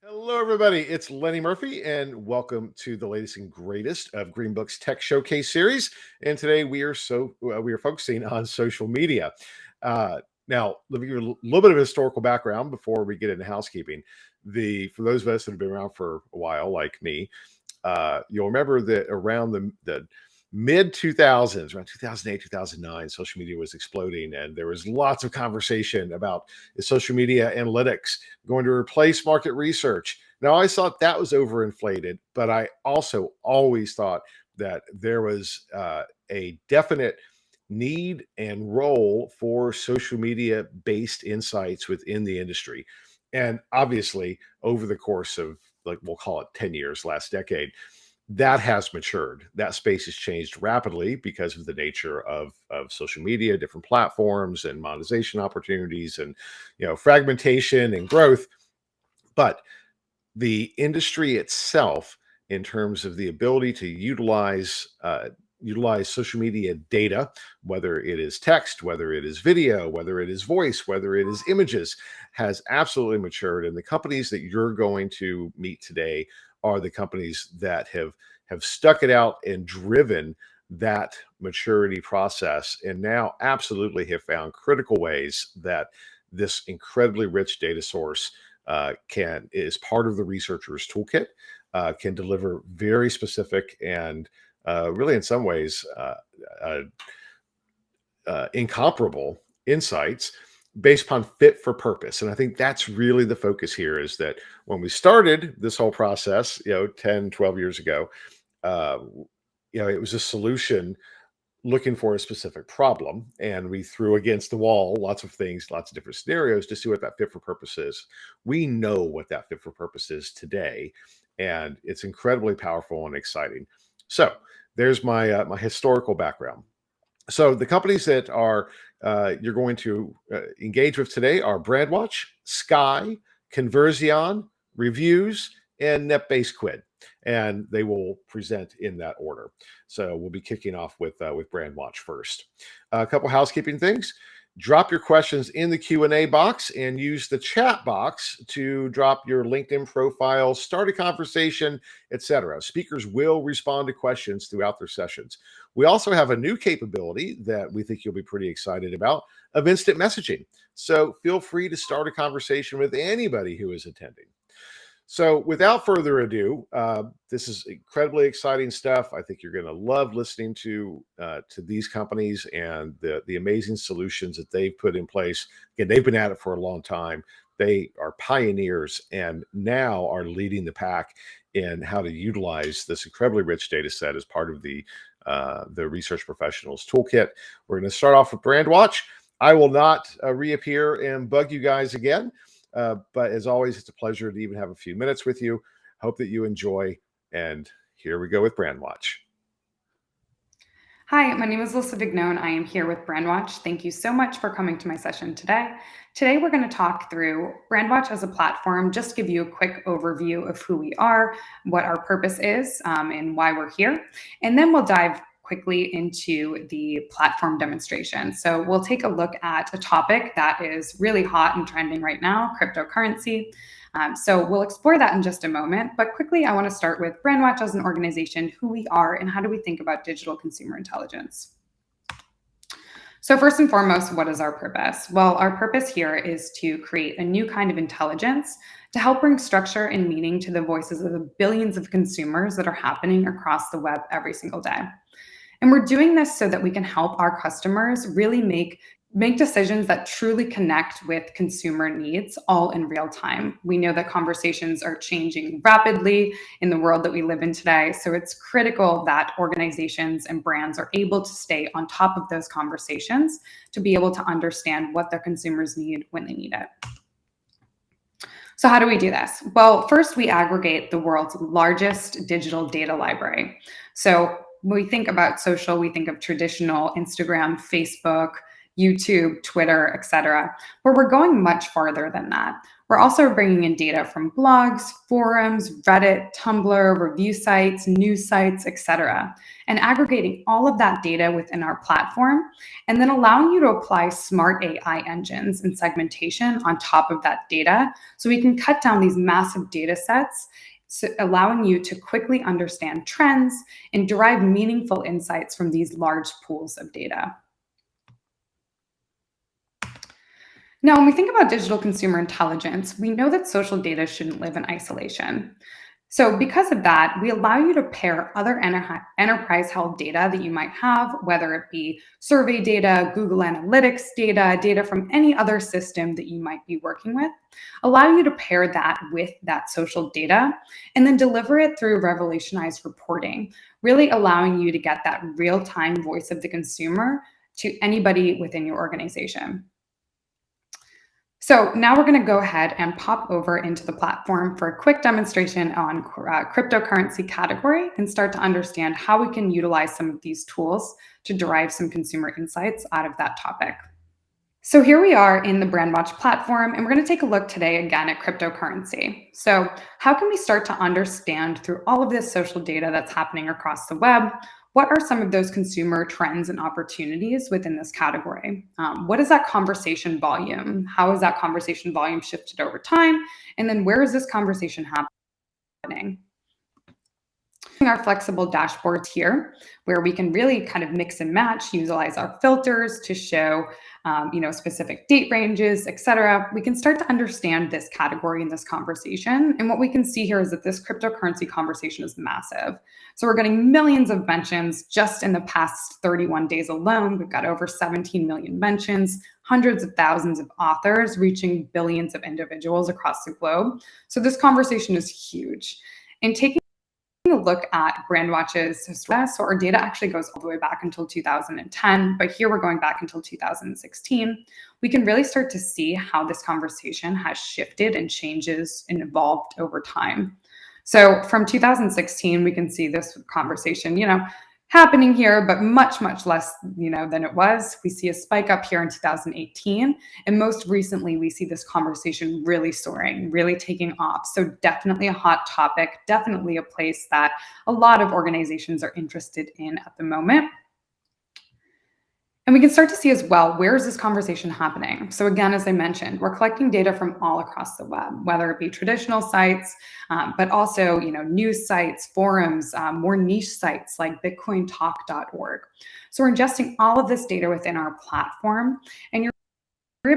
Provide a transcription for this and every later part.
Hello, everybody. It's Lenny Murphy, and welcome to the latest and greatest of Greenbook's Tech Showcase series. And today we are focusing on social media. Now, let me give you a little bit of historical background before we get into housekeeping. For those of us that have been around for a while, like me, you'll remember that around the mid 2000s, around 2008, 2009, social media was exploding, and there was lots of conversation about is social media analytics going to replace market research. Now, I thought that was overinflated, but I also always thought that there was a definite need and role for social media based insights within the industry. And obviously, over the course of, like, we'll call it 10 years, last decade, that has matured. That space has changed rapidly because of the nature of social media, different platforms, and monetization opportunities, and fragmentation and growth. But the industry itself, in terms of the ability to utilize social media data, whether it is text, whether it is video, whether it is voice, whether it is images, has absolutely matured. And the companies that you're going to meet today are the companies that have stuck it out and driven that maturity process, and now absolutely have found critical ways that this incredibly rich data source can is part of the researcher's toolkit, can deliver very specific and really, in some ways, uh, incomparable insights based upon fit for purpose. And I think that's really the focus here, is that when we started this whole process, 10, 12 years ago, uh, it was a solution looking for a specific problem. And we threw against the wall lots of things, lots of different scenarios to see what that fit for purpose is. We know what that fit for purpose is today, and it's incredibly powerful and exciting. So there's my historical background. So the companies that are you're going to engage with today are Brandwatch, Sky, Conversion, Reviews, and NetBase Quid, and they will present in that order. So we'll be kicking off with Brandwatch first. A couple housekeeping things. Drop your questions in the Q&A box and use the chat box to drop your LinkedIn profile, start a conversation, etc. Speakers will respond to questions throughout their sessions. We also have a new capability that we think you'll be pretty excited about, of instant messaging. So feel free to start a conversation with anybody who is attending. So without further ado, this is incredibly exciting stuff. I think you're going to love listening to these companies and the amazing solutions that they've put in place. Again, they've been at it for a long time. They are pioneers and now are leading the pack in how to utilize this incredibly rich data set as part of the research professionals toolkit. We're going to start off with Brandwatch. I will not reappear and bug you guys again. But as always, it's a pleasure to even have a few minutes with you. Hope that you enjoy. And here we go with Brandwatch. Hi, my name is Alyssa Vignone. I am here with Brandwatch. Thank you so much for coming to my session today. Today, we're going to talk through Brandwatch as a platform, just give you a quick overview of who we are, what our purpose is, and why we're here. And then we'll dive quickly into the platform demonstration. So we'll take a look at a topic that is really hot and trending right now, cryptocurrency. So we'll explore that in just a moment. But quickly, I want to start with Brandwatch as an organization, who we are, and how do we think about digital consumer intelligence. So first and foremost, what is our purpose? Well, our purpose here is to create a new kind of intelligence to help bring structure and meaning to the voices of the billions of consumers that are happening across the web every single day. And we're doing this so that we can help our customers really make decisions that truly connect with consumer needs, all in real time. We know that conversations are changing rapidly in the world that we live in today. So it's critical that organizations and brands are able to stay on top of those conversations to be able to understand what their consumers need when they need it. So how do we do this? Well, first we aggregate the world's largest digital data library. So when we think about social, we think of traditional Instagram, Facebook, YouTube, Twitter, etc. But we're going much farther than that. We're also bringing in data from blogs, forums, Reddit, Tumblr, review sites, news sites, etc., and aggregating all of that data within our platform, and then allowing you to apply smart AI engines and segmentation on top of that data so we can cut down these massive data sets, so allowing you to quickly understand trends and derive meaningful insights from these large pools of data. Now, when we think about digital consumer intelligence, we know that social data shouldn't live in isolation. So, because of that, we allow you to pair other enterprise held data that you might have, whether it be survey data, Google Analytics data, data from any other system that you might be working with, allow you to pair that with that social data and then deliver it through revolutionized reporting, really allowing you to get that real time voice of the consumer to anybody within your organization. So now we're going to go ahead and pop over into the platform for a quick demonstration on cryptocurrency category and start to understand how we can utilize some of these tools to derive some consumer insights out of that topic. So here we are in the Brandwatch platform, and we're going to take a look today again at cryptocurrency. So how can we start to understand through all of this social data that's happening across the web, what are some of those consumer trends and opportunities within this category? What is that conversation volume? How is that conversation volume shifted over time? And then where is this conversation happening? Our flexible dashboards here, where we can really kind of mix and match, utilize our filters to show specific date ranges, etc. We can start to understand this category in this conversation. And what we can see here is that this cryptocurrency conversation is massive. So we're getting millions of mentions just in the past 31 days alone. We've got over 17 million mentions, hundreds of thousands of authors reaching billions of individuals across the globe. So this conversation is huge. And taking a look at Brandwatch's history, so our data actually goes all the way back until 2010, but here we're going back until 2016. We can really start to see how this conversation has shifted and changes and evolved over time. So from 2016, we can see this conversation, happening here, but much, much less, than it was. We see a spike up here in 2018. And most recently, we see this conversation really soaring, really taking off. So definitely a hot topic, definitely a place that a lot of organizations are interested in at the moment. And we can start to see as well, where is this conversation happening? So again, as I mentioned, we're collecting data from all across the web, whether it be traditional sites, but also news sites, forums, more niche sites like bitcointalk.org. So we're ingesting all of this data within our platform, and you're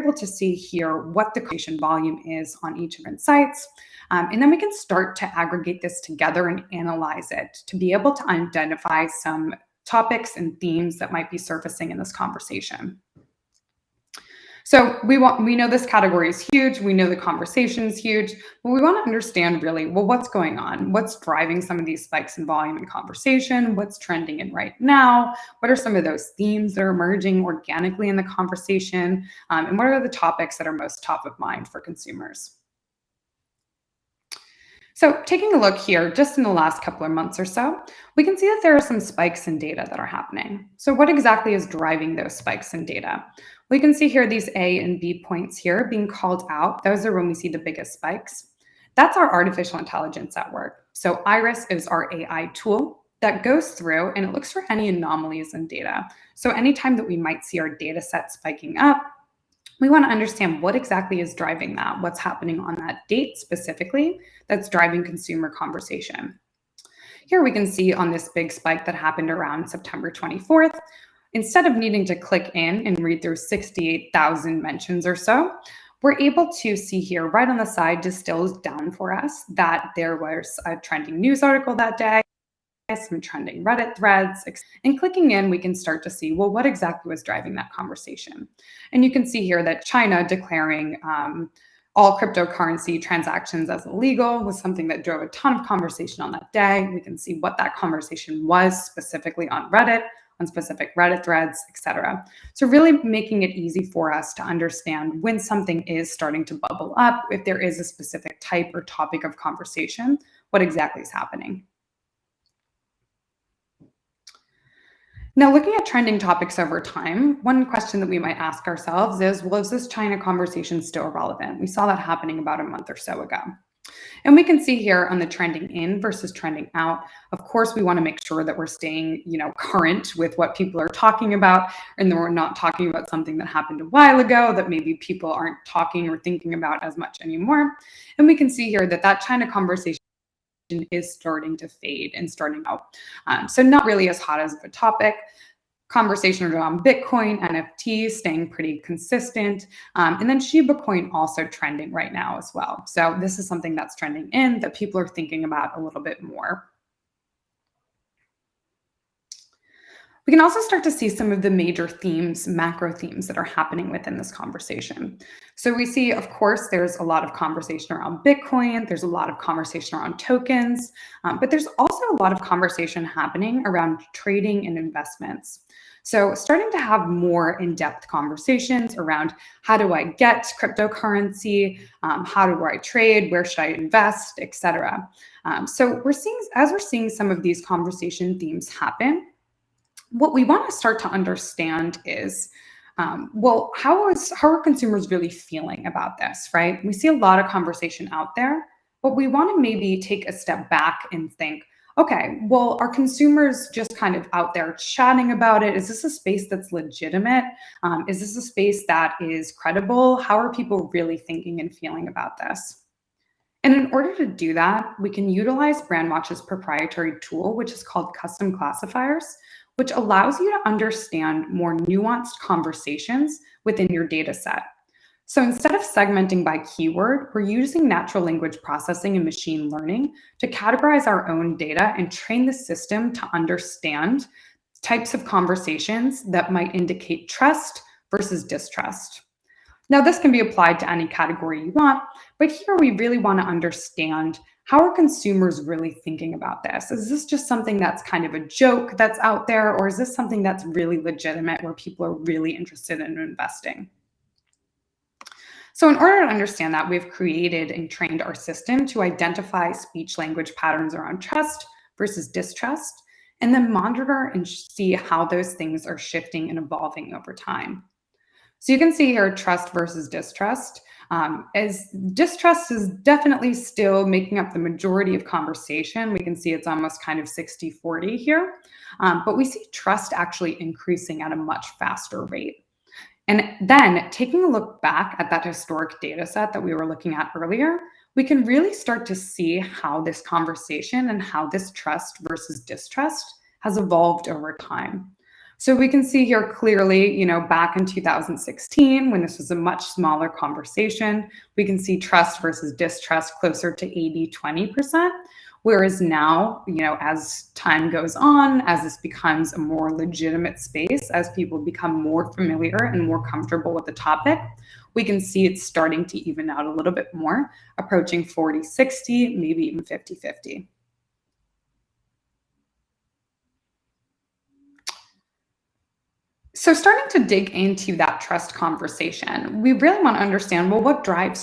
able to see here what the creation volume is on each of the sites. And then we can start to aggregate this together and analyze it to be able to identify some topics and themes that might be surfacing in this conversation. So we know this category is huge. We know the conversation is huge, but we want to understand really, well, what's going on? What's driving some of these spikes in volume and conversation? What's trending in right now? What are some of those themes that are emerging organically in the conversation? And what are the topics that are most top of mind for consumers? So taking a look here, just in the last couple of months or so, we can see that there are some spikes in data that are happening. So what exactly is driving those spikes in data? We can see here these A and B points here being called out. Those are when we see the biggest spikes. That's our artificial intelligence at work. So Iris is our AI tool that goes through and it looks for any anomalies in data. So anytime that we might see our data set spiking up, we want to understand what exactly is driving that, what's happening on that date specifically that's driving consumer conversation. Here we can see on this big spike that happened around September 24th, instead of needing to click in and read through 68,000 mentions or so, we're able to see here right on the side distills down for us that there was a trending news article that day, some trending Reddit threads, and clicking in, we can start to see, well, what exactly was driving that conversation? And you can see here that China declaring all cryptocurrency transactions as illegal was something that drove a ton of conversation on that day. We can see what that conversation was specifically on Reddit, on specific Reddit threads, etc. So really making it easy for us to understand when something is starting to bubble up, if there is a specific type or topic of conversation, what exactly is happening. Now, looking at trending topics over time, one question that we might ask ourselves is, well, is this China conversation still relevant? We saw that happening about a month or so ago. And we can see here on the trending in versus trending out. Of course, we want to make sure that we're staying, current with what people are talking about, and that we're not talking about something that happened a while ago that maybe people aren't talking or thinking about as much anymore. And we can see here that that China conversation is starting to fade and starting out. So not really as hot as a topic. Conversation around Bitcoin, NFTs staying pretty consistent, and then Shiba Coin also trending right now as well. So this is something that's trending in that people are thinking about a little bit more. We can also start to see some of the major themes, macro themes that are happening within this conversation. So we see, of course, there's a lot of conversation around Bitcoin, there's a lot of conversation around tokens, but there's also a lot of conversation happening around trading and investments. So starting to have more in-depth conversations around how do I get cryptocurrency, how do I trade, where should I invest, etc. So we're seeing some of these conversation themes happen, what we want to start to understand is, well, how are consumers really feeling about this, right? We see a lot of conversation out there, but we want to maybe take a step back and think, okay, well, are consumers just kind of out there chatting about it? Is this a space that's legitimate? Is this a space that is credible? How are people really thinking and feeling about this? And in order to do that, we can utilize Brandwatch's proprietary tool, which is called custom classifiers, which allows you to understand more nuanced conversations within your data set. So instead of segmenting by keyword, we're using natural language processing and machine learning to categorize our own data and train the system to understand types of conversations that might indicate trust versus distrust. Now, this can be applied to any category you want, but here we really want to understand, how are consumers really thinking about this? Is this just something that's kind of a joke that's out there, or is this something that's really legitimate where people are really interested in investing? So in order to understand that, we've created and trained our system to identify speech language patterns around trust versus distrust, and then monitor and see how those things are shifting and evolving over time. So you can see here trust versus distrust. As distrust is definitely still making up the majority of conversation. We can see it's almost kind of 60-40 here. But we see trust actually increasing at a much faster rate. And then taking a look back at that historic data set that we were looking at earlier, we can really start to see how this conversation and how this trust versus distrust has evolved over time. So we can see here clearly, back in 2016, when this was a much smaller conversation, we can see trust versus distrust closer to 80-20%. Whereas now, as time goes on, as this becomes a more legitimate space, as people become more familiar and more comfortable with the topic, we can see it's starting to even out a little bit more, approaching 40-60, maybe even 50-50. So starting to dig into that trust conversation, we really want to understand, well, what drives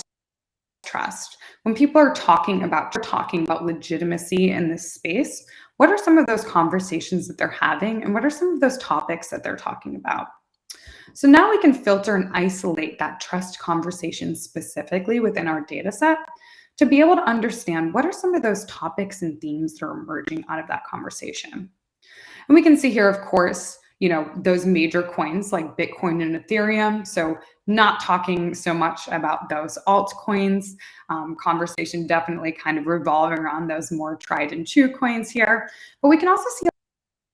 trust? When people are talking about legitimacy in this space, what are some of those conversations that they're having, and what are some of those topics that they're talking about? So now we can filter and isolate that trust conversation specifically within our data set to be able to understand what are some of those topics and themes that are emerging out of that conversation. And we can see here, of course, those major coins like Bitcoin and Ethereum. So not talking so much about those altcoins. Conversation definitely kind of revolving around those more tried and true coins here. But we can also see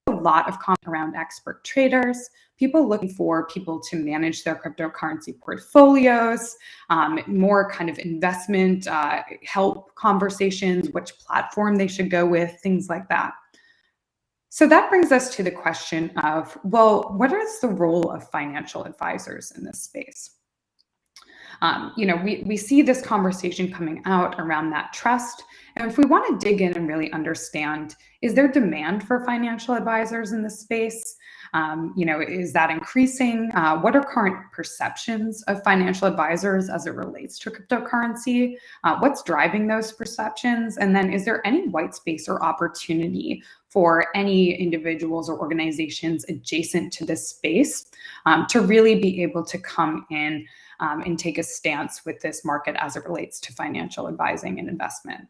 a lot of comment around expert traders, people looking for people to manage their cryptocurrency portfolios, more kind of investment help conversations, which platform they should go with, things like that. So that brings us to the question of, well, what is the role of financial advisors in this space? We see this conversation coming out around that trust. And if we want to dig in and really understand, is there demand for financial advisors in this space? Is that increasing? What are current perceptions of financial advisors as it relates to cryptocurrency? What's driving those perceptions? And then is there any white space or opportunity for any individuals or organizations adjacent to this space to really be able to come in and take a stance with this market as it relates to financial advising and investment.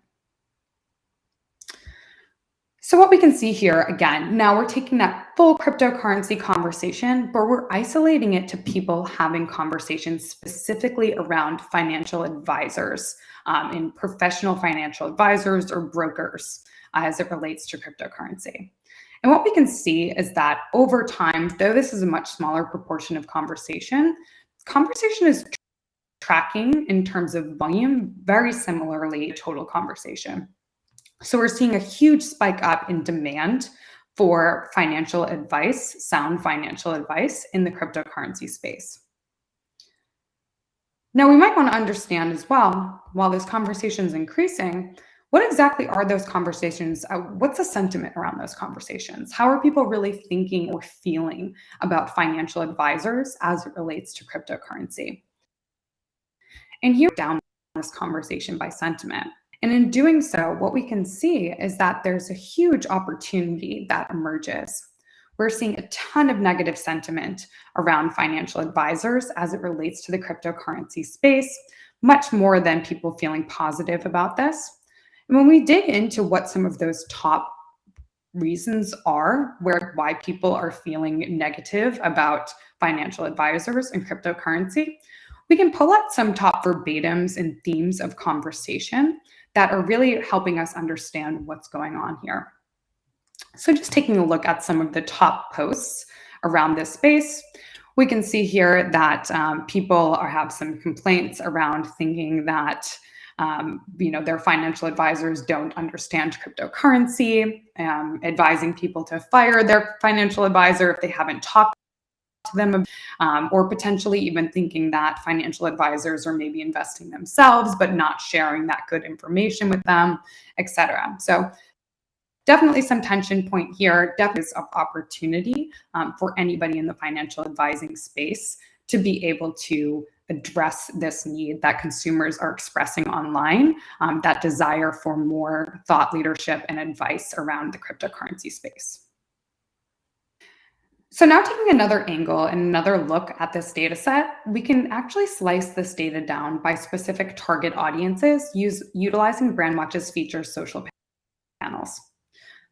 So what we can see here, again, now we're taking that full cryptocurrency conversation, but we're isolating it to people having conversations specifically around financial advisors and professional financial advisors or brokers as it relates to cryptocurrency. And what we can see is that over time, though this is a much smaller proportion of conversation is tracking in terms of volume very similarly to total conversation. So we're seeing a huge spike up in demand for financial advice, sound financial advice in the cryptocurrency space. Now, we might want to understand as well, while this conversation is increasing, what exactly are those conversations? What's the sentiment around those conversations? How are people really thinking or feeling about financial advisors as it relates to cryptocurrency? And here, down this conversation by sentiment. And in doing so, what we can see is that there's a huge opportunity that emerges. We're seeing a ton of negative sentiment around financial advisors as it relates to the cryptocurrency space, much more than people feeling positive about this. And when we dig into what some of those top reasons are, why people are feeling negative about financial advisors and cryptocurrency, we can pull out some top verbatims and themes of conversation that are really helping us understand what's going on here. So just taking a look at some of the top posts around this space, we can see here that people have some complaints around thinking that their financial advisors don't understand cryptocurrency, advising people to fire their financial advisor if they haven't talked to them, or potentially even thinking that financial advisors are maybe investing themselves, but not sharing that good information with them, etc. So definitely some tension point here, definitely is an opportunity for anybody in the financial advising space to be able to address this need that consumers are expressing online, that desire for more thought leadership and advice around the cryptocurrency space. So now taking another angle and another look at this data set, we can actually slice this data down by specific target audiences utilizing Brandwatch's feature social panels.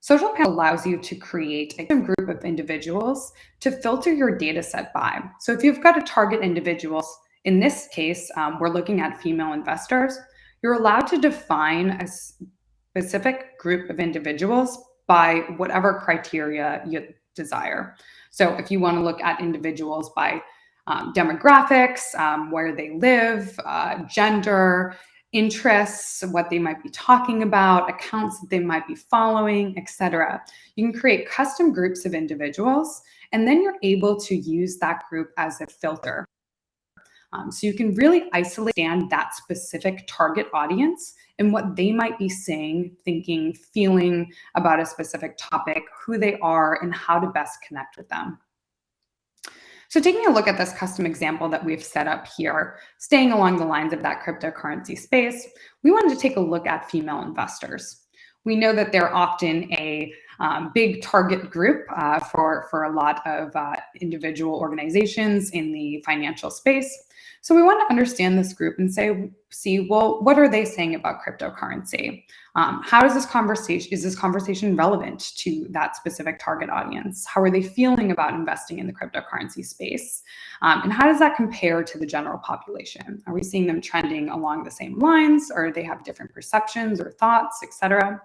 Social panel allows you to create a group of individuals to filter your data set by. So if you've got a target individuals, in this case, we're looking at female investors, you're allowed to define a specific group of individuals by whatever criteria you desire. So if you want to look at individuals by demographics, where they live, gender, interests, what they might be talking about, accounts that they might be following, etc. You can create custom groups of individuals, and then you're able to use that group as a filter. So you can really isolate that specific target audience and what they might be saying, thinking, feeling about a specific topic, who they are, and how to best connect with them. So taking a look at this custom example that we've set up here, staying along the lines of that cryptocurrency space, we wanted to take a look at female investors. We know that they're often a big target group for a lot of individual organizations in the financial space. So we want to understand this group and see, well, what are they saying about cryptocurrency? How is this conversation relevant to that specific target audience? How are they feeling about investing in the cryptocurrency space? And how does that compare to the general population? Are we seeing them trending along the same lines, or they have different perceptions or thoughts, etc.?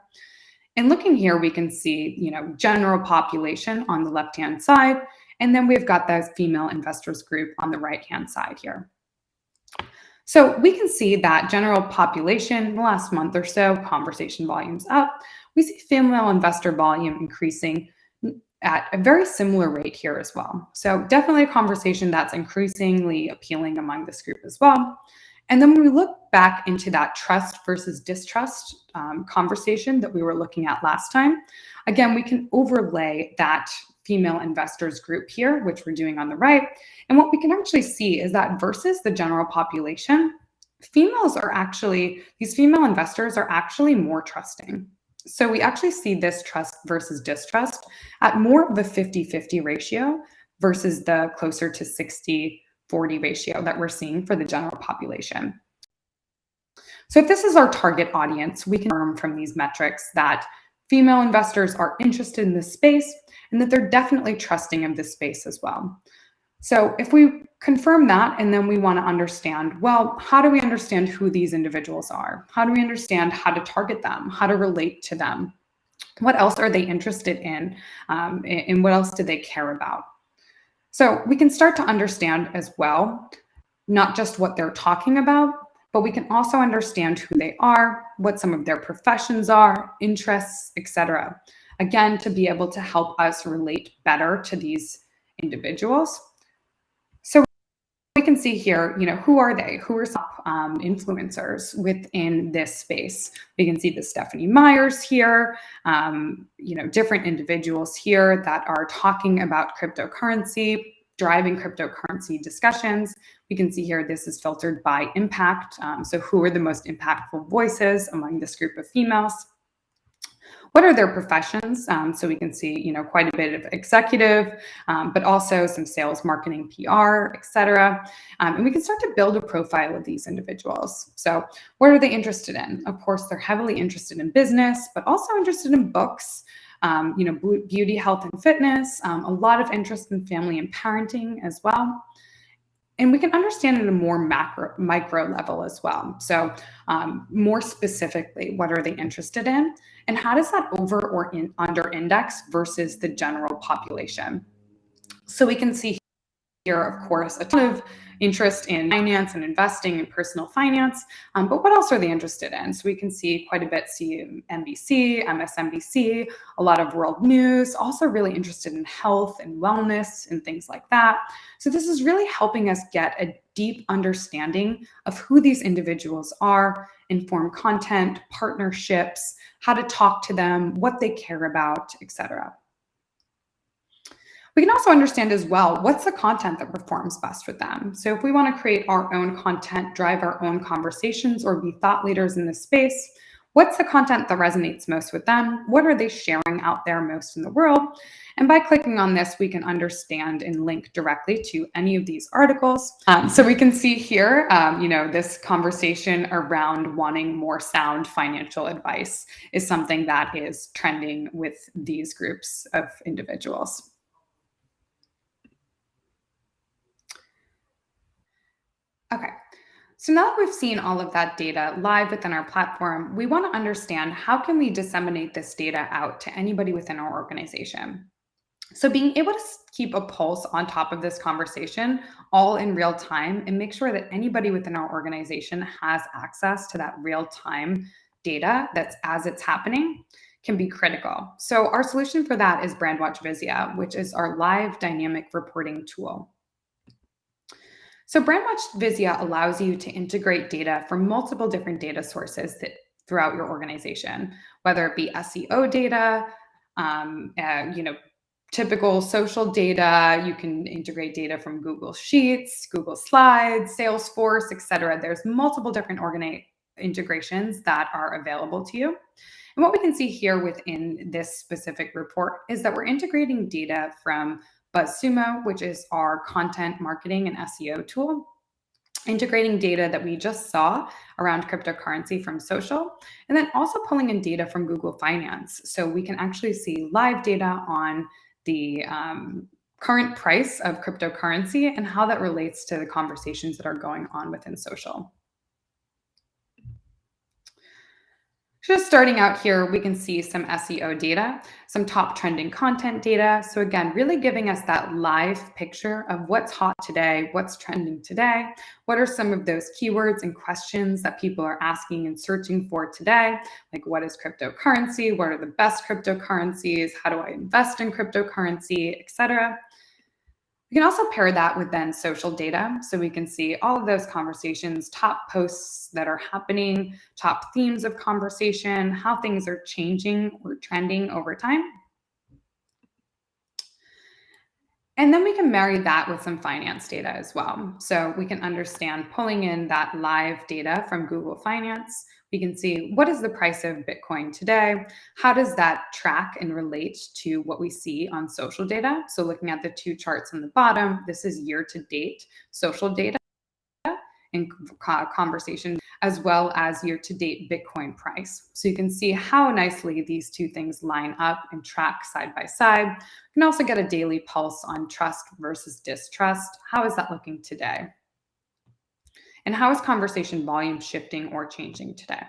And looking here, we can see, general population on the left-hand side, and then we've got the female investors group on the right-hand side here. So we can see that general population in the last month or so, conversation volume's up. We see female investor volume increasing at a very similar rate here as well. So definitely a conversation that's increasingly appealing among this group as well. And then when we look back into that trust versus distrust conversation that we were looking at last time, again, we can overlay that female investors group here, which we're doing on the right. And what we can actually see is that versus the general population, these female investors are actually more trusting. So we actually see this trust versus distrust at more of a 50-50 ratio versus the closer to 60-40 ratio that we're seeing for the general population. So if this is our target audience, we can confirm from these metrics that female investors are interested in this space and that they're definitely trusting of this space as well. So if we confirm that, and then we want to understand, well, how do we understand who these individuals are? How do we understand how to target them, how to relate to them? What else are they interested in? And what else do they care about? So we can start to understand as well, not just what they're talking about, but we can also understand who they are, what some of their professions are, interests, etc. Again, to be able to help us relate better to these individuals. So we can see here, who are they? Who are some influencers within this space? We can see the Stephanie Meyers here, different individuals here that are talking about cryptocurrency, driving cryptocurrency discussions. We can see here this is filtered by impact. So who are the most impactful voices among this group of females? What are their professions? So we can see, quite a bit of executive, but also some sales, marketing, PR, etc. And we can start to build a profile of these individuals. So what are they interested in? Of course, they're heavily interested in business, but also interested in books, beauty, health, and fitness, a lot of interest in family and parenting as well. And we can understand at a more micro level as well. So more specifically, what are they interested in? And how does that over or under index versus the general population? So we can see here, of course, a ton of interest in finance and investing and personal finance. But what else are they interested in? So we can see quite a bit CNBC, MSNBC, a lot of world news, also really interested in health and wellness and things like that. So this is really helping us get a deep understanding of who these individuals are, inform content, partnerships, how to talk to them, what they care about, etc. We can also understand as well, what's the content that performs best with them? So if we want to create our own content, drive our own conversations, or be thought leaders in this space, what's the content that resonates most with them? What are they sharing out there most in the world? And by clicking on this, we can understand and link directly to any of these articles. So we can see here, this conversation around wanting more sound financial advice is something that is trending with these groups of individuals. Okay, so now that we've seen all of that data live within our platform, we want to understand how can we disseminate this data out to anybody within our organization. So being able to keep a pulse on top of this conversation all in real time and make sure that anybody within our organization has access to that real time data that's as it's happening can be critical. So our solution for that is Brandwatch Vizia, which is our live dynamic reporting tool. So Brandwatch Vizia allows you to integrate data from multiple different data sources throughout your organization, whether it be SEO data, typical social data. You can integrate data from Google Sheets, Google Slides, Salesforce, etc. There's multiple different integrations that are available to you. And what we can see here within this specific report is that we're integrating data from BuzzSumo, which is our content marketing and SEO tool, integrating data that we just saw around cryptocurrency from social, and then also pulling in data from Google Finance. So we can actually see live data on the current price of cryptocurrency and how that relates to the conversations that are going on within social. Just starting out here, we can see some SEO data, some top trending content data. So again, really giving us that live picture of what's hot today, what's trending today, what are some of those keywords and questions that people are asking and searching for today, like what is cryptocurrency, what are the best cryptocurrencies, how do I invest in cryptocurrency, etc. We can also pair that with then social data. So we can see all of those conversations, top posts that are happening, top themes of conversation, how things are changing or trending over time. And then we can marry that with some finance data as well. So we can understand pulling in that live data from Google Finance. We can see what is the price of Bitcoin today? How does that track and relate to what we see on social data? So looking at the two charts on the bottom, this is year to date social data and conversation, as well as year to date Bitcoin price. So you can see how nicely these two things line up and track side by side. You can also get a daily pulse on trust versus distrust. How is that looking today? And how is conversation volume shifting or changing today?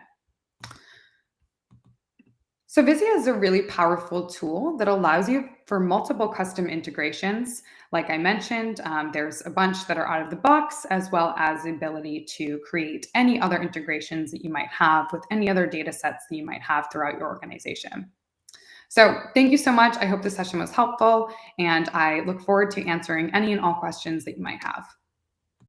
So Vizia is a really powerful tool that allows you for multiple custom integrations. Like I mentioned, there's a bunch that are out of the box, as well as the ability to create any other integrations that you might have with any other data sets that you might have throughout your organization. So thank you so much. I hope this session was helpful, and I look forward to answering any and all questions that you might have.